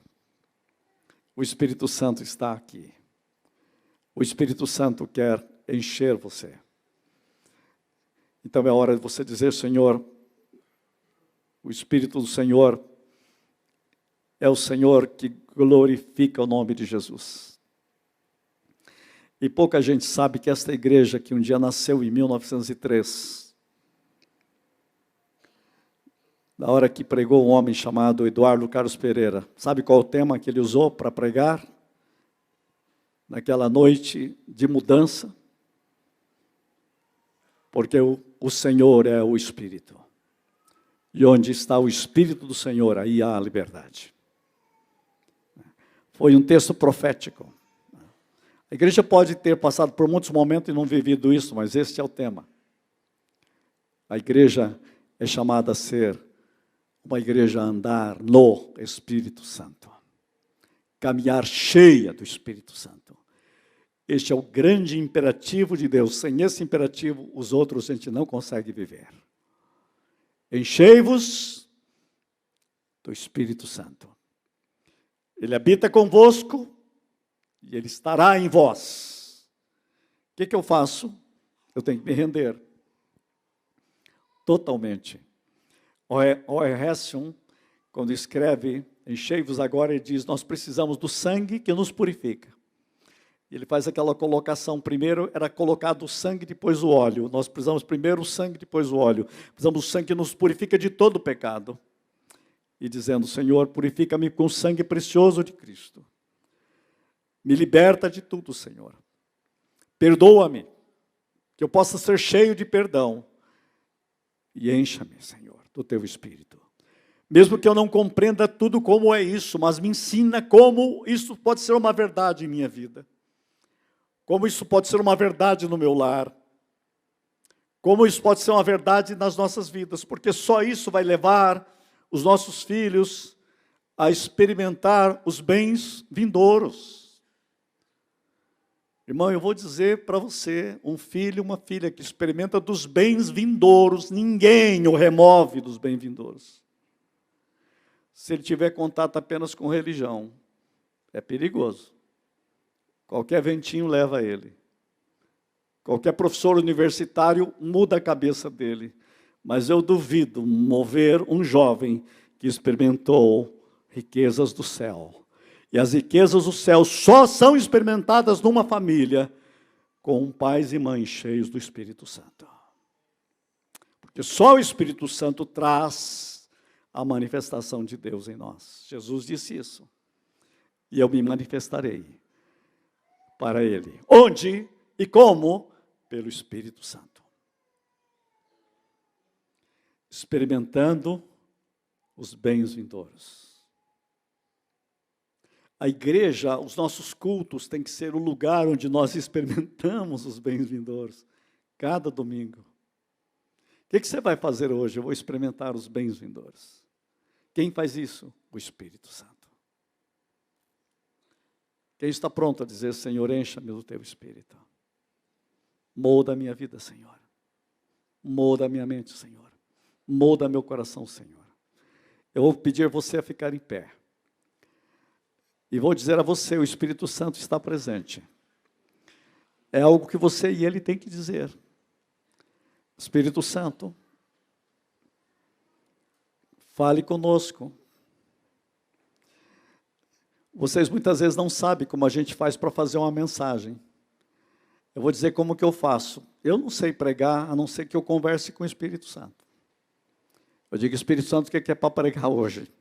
O Espírito Santo está aqui. O Espírito Santo quer encher você. Então é hora de você dizer: Senhor, o Espírito do Senhor é o Senhor que glorifica o nome de Jesus. E pouca gente sabe que esta igreja, que um dia nasceu em 1903, na hora que pregou um homem chamado Eduardo Carlos Pereira, sabe qual o tema que ele usou para pregar? Naquela noite de mudança? Porque o Senhor é o Espírito. E onde está o Espírito do Senhor, aí há a liberdade. Foi um texto profético. A igreja pode ter passado por muitos momentos e não vivido isso, mas este é o tema. A igreja é chamada a ser uma igreja a andar no Espírito Santo. Caminhar cheia do Espírito Santo. Este é o grande imperativo de Deus. Sem esse imperativo, os outros a gente não consegue viver. Enchei-vos do Espírito Santo. Ele habita convosco e Ele estará em vós. O que eu faço? Eu tenho que me render. Totalmente. O.R. Hession, quando escreve Enchei-vos agora, ele diz: nós precisamos do sangue que nos purifica. Ele faz aquela colocação: primeiro era colocado o sangue, depois o óleo. Nós precisamos primeiro o sangue, depois o óleo. Precisamos do sangue que nos purifica de todo o pecado. E dizendo: Senhor, purifica-me com o sangue precioso de Cristo. Me liberta de tudo, Senhor. Perdoa-me, que eu possa ser cheio de perdão. E encha-me, Senhor, do teu Espírito. Mesmo que eu não compreenda tudo como é isso, mas me ensina como isso pode ser uma verdade em minha vida. Como isso pode ser uma verdade no meu lar. Como isso pode ser uma verdade nas nossas vidas. Porque só isso vai levar os nossos filhos a experimentar os bens vindouros. Irmão, eu vou dizer para você, um filho, uma filha que experimenta dos bens vindouros, ninguém o remove dos bens vindouros. Se ele tiver contato apenas com religião, é perigoso. Qualquer ventinho leva ele. Qualquer professor universitário muda a cabeça dele. Mas eu duvido mover um jovem que experimentou riquezas do céu. E as riquezas do céu só são experimentadas numa família com pais e mães cheios do Espírito Santo. Porque só o Espírito Santo traz a manifestação de Deus em nós. Jesus disse isso. E eu me manifestarei para Ele. Onde e como? Pelo Espírito Santo. Experimentando os bens vindouros. A igreja, os nossos cultos, tem que ser o lugar onde nós experimentamos os bens vindouros. Cada domingo. O que você vai fazer hoje? Eu vou experimentar os bens vindouros. Quem faz isso? O Espírito Santo. Quem está pronto a dizer: Senhor, encha-me do teu Espírito. Molda a minha vida, Senhor. Molda a minha mente, Senhor. Molda meu coração, Senhor. Eu vou pedir você a ficar em pé. E vou dizer a você: o Espírito Santo está presente. É algo que você e ele tem que dizer. Espírito Santo, fale conosco. Vocês muitas vezes não sabem como a gente faz para fazer uma mensagem. Eu vou dizer como que eu faço. Eu não sei pregar, a não ser que eu converse com o Espírito Santo. Eu digo: Espírito Santo, o que é para pregar hoje?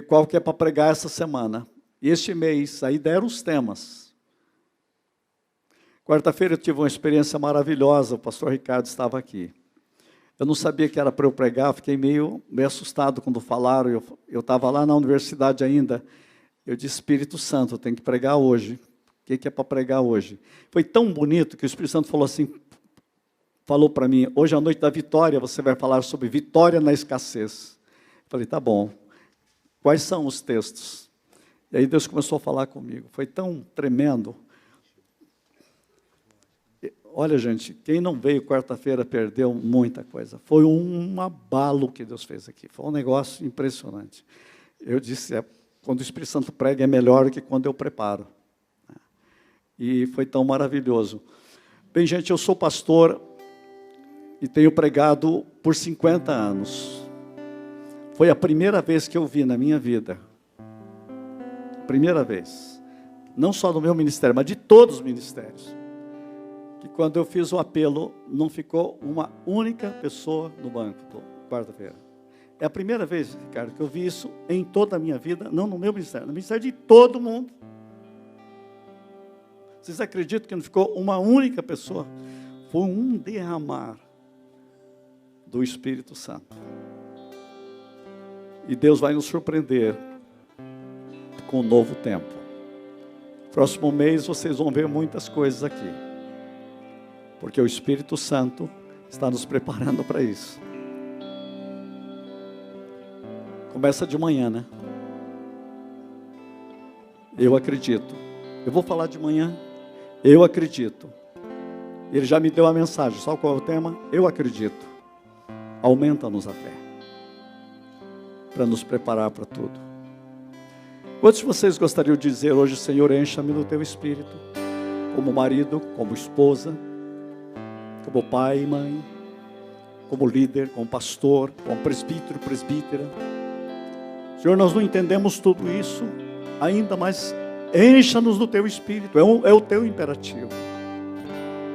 Qual que é para pregar essa semana? E este mês, aí deram os temas. Quarta-feira eu tive uma experiência maravilhosa, o pastor Ricardo estava aqui. Eu não sabia que era para eu pregar, fiquei meio assustado quando falaram. Eu estava lá na universidade ainda. Eu disse, Espírito Santo, eu tenho que pregar hoje. O que é para pregar hoje? Foi tão bonito que o Espírito Santo falou assim, falou para mim, hoje à noite da vitória, você vai falar sobre vitória na escassez. Eu falei, tá bom. Quais são os textos? E aí Deus começou a falar comigo. Foi tão tremendo. Olha, gente, quem não veio quarta-feira perdeu muita coisa. Foi um abalo que Deus fez aqui. Foi um negócio impressionante. Eu disse, quando o Espírito Santo prega é melhor do que quando eu preparo. E foi tão maravilhoso. Bem, gente, eu sou pastor e tenho pregado por 50 anos. Foi a primeira vez que eu vi na minha vida. Primeira vez. Não só no meu ministério, mas de todos os ministérios. Que quando eu fiz o apelo, não ficou uma única pessoa no banco, quarta-feira. É a primeira vez, Ricardo, que eu vi isso em toda a minha vida, não no meu ministério, no ministério de todo mundo. Vocês acreditam que não ficou uma única pessoa? Foi um derramar do Espírito Santo. E Deus vai nos surpreender com um novo tempo. Próximo mês vocês vão ver muitas coisas aqui. Porque o Espírito Santo está nos preparando para isso. Começa de manhã, né? Eu acredito. Eu vou falar de manhã. Eu acredito. Ele já me deu a mensagem. Sabe qual é o tema? Eu acredito. Aumenta-nos a fé. Para nos preparar para tudo. Quantos de vocês gostariam de dizer hoje, Senhor, encha-me do teu Espírito? Como marido, como esposa, como pai e mãe, como líder, como pastor, como presbítero, presbítera. Senhor, nós não entendemos tudo isso ainda, mas encha-nos do teu Espírito, é o teu imperativo.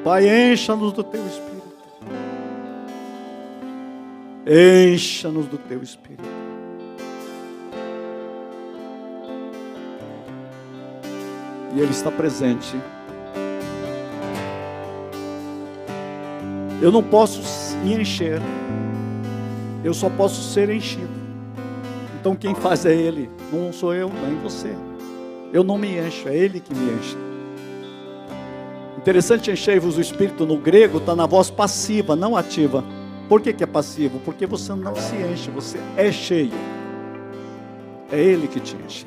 Pai, encha-nos do teu Espírito. Encha-nos do teu Espírito. E Ele está presente. Eu não posso me encher, eu só posso ser enchido. Então quem faz é Ele, não sou eu, nem você. Eu não me encho, é Ele que me enche. Interessante, enchei-vos o Espírito no grego, está na voz passiva, não ativa. Por que é passivo? Porque você não se enche, você é cheio. É Ele que te enche.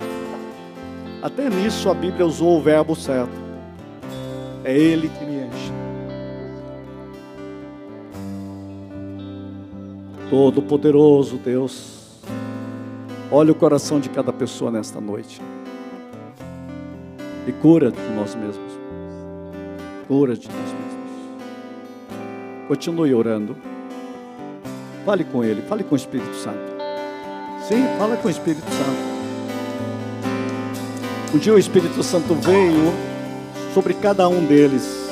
Até nisso a Bíblia usou o verbo certo. É Ele que me enche. Todo-Poderoso Deus, olha o coração de cada pessoa nesta noite. E cura de nós mesmos. Cura de nós mesmos. Continue orando. Fale com Ele, fale com o Espírito Santo. Sim, fala com o Espírito Santo. Um dia o Espírito Santo veio sobre cada um deles.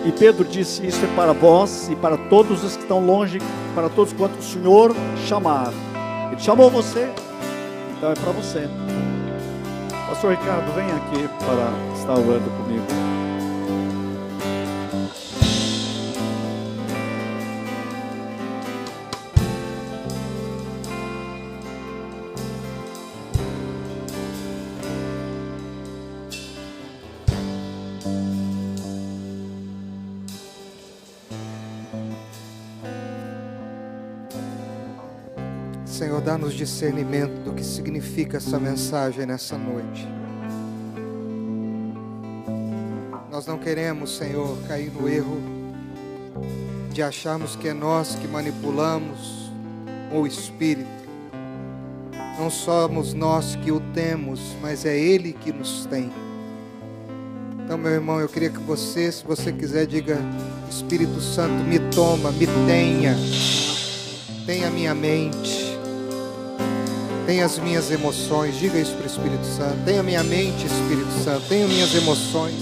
E Pedro disse, isso é para vós e para todos os que estão longe, para todos quanto o Senhor chamar. Ele chamou você, então é para você. Pastor Ricardo, vem aqui para estar orando comigo. Senhor, dá-nos discernimento do que significa essa mensagem nessa noite. Nós não queremos, Senhor, cair no erro de acharmos que é nós que manipulamos o Espírito. Não somos nós que o temos, mas é Ele que nos tem. Então, meu irmão, eu queria que você, se você quiser, diga: Espírito Santo, me toma, me tenha. Tenha a minha mente. Tenha as minhas emoções, diga isso para o Espírito Santo. Tenha a minha mente, Espírito Santo. Tenha minhas emoções.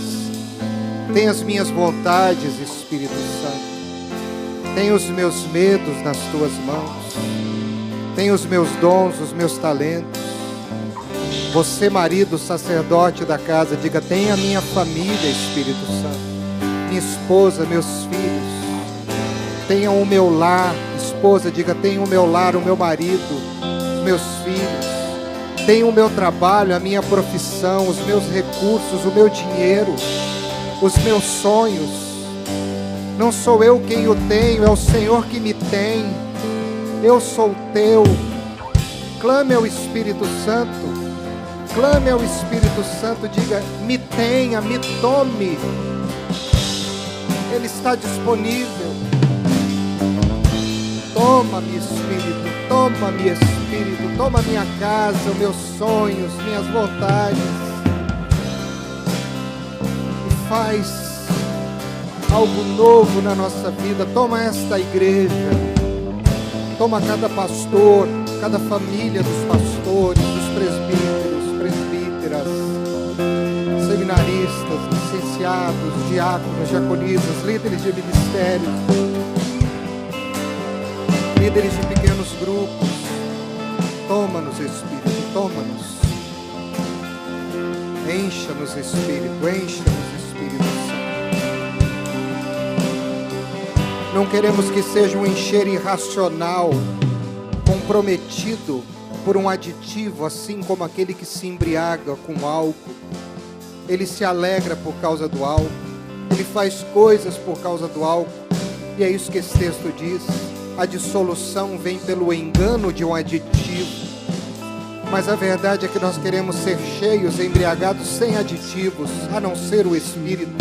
Tenha as minhas vontades, Espírito Santo. Tenha os meus medos nas tuas mãos. Tenha os meus dons, os meus talentos. Você, marido, sacerdote da casa, diga: tenha a minha família, Espírito Santo. Minha esposa, meus filhos. Tenha o meu lar, esposa, diga, tenha o meu lar, o meu marido, os meus filhos. Tenha o meu trabalho, a minha profissão, os meus recursos, o meu dinheiro, os meus sonhos. Não sou eu quem o tenho, é o Senhor que me tem. Eu sou teu. Clame ao Espírito Santo. Clame ao Espírito Santo, diga, me tenha, me tome. Ele está disponível. Toma-me, Espírito, toma-me, Espírito, toma minha casa, meus sonhos, minhas vontades, e faz algo novo na nossa vida. Toma esta igreja, toma cada pastor, cada família dos pastores, dos presbíteros, presbíteras, seminaristas, licenciados, diáconos, diaconisas, líderes de ministérios, líderes de pequenos grupos. Toma-nos, Espírito, toma-nos. Encha-nos, Espírito, encha-nos, Espírito Santo. Não queremos que seja um encher irracional, comprometido por um aditivo, assim como aquele que se embriaga com álcool. Ele se alegra por causa do álcool, ele faz coisas por causa do álcool, e é isso que esse texto diz. A dissolução vem pelo engano de um aditivo, mas a verdade é que nós queremos ser cheios, embriagados, sem aditivos, a não ser o Espírito.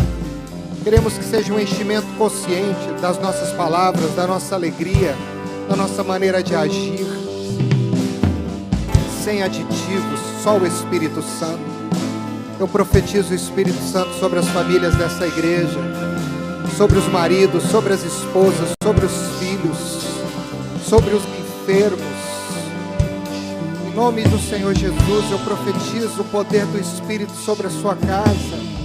Queremos que seja um enchimento consciente das nossas palavras, da nossa alegria, da nossa maneira de agir, sem aditivos, só o Espírito Santo. Eu profetizo o Espírito Santo sobre as famílias dessa igreja, sobre os maridos, sobre as esposas, sobre os filhos, sobre os enfermos. Em nome do Senhor Jesus, eu profetizo o poder do Espírito sobre a sua casa.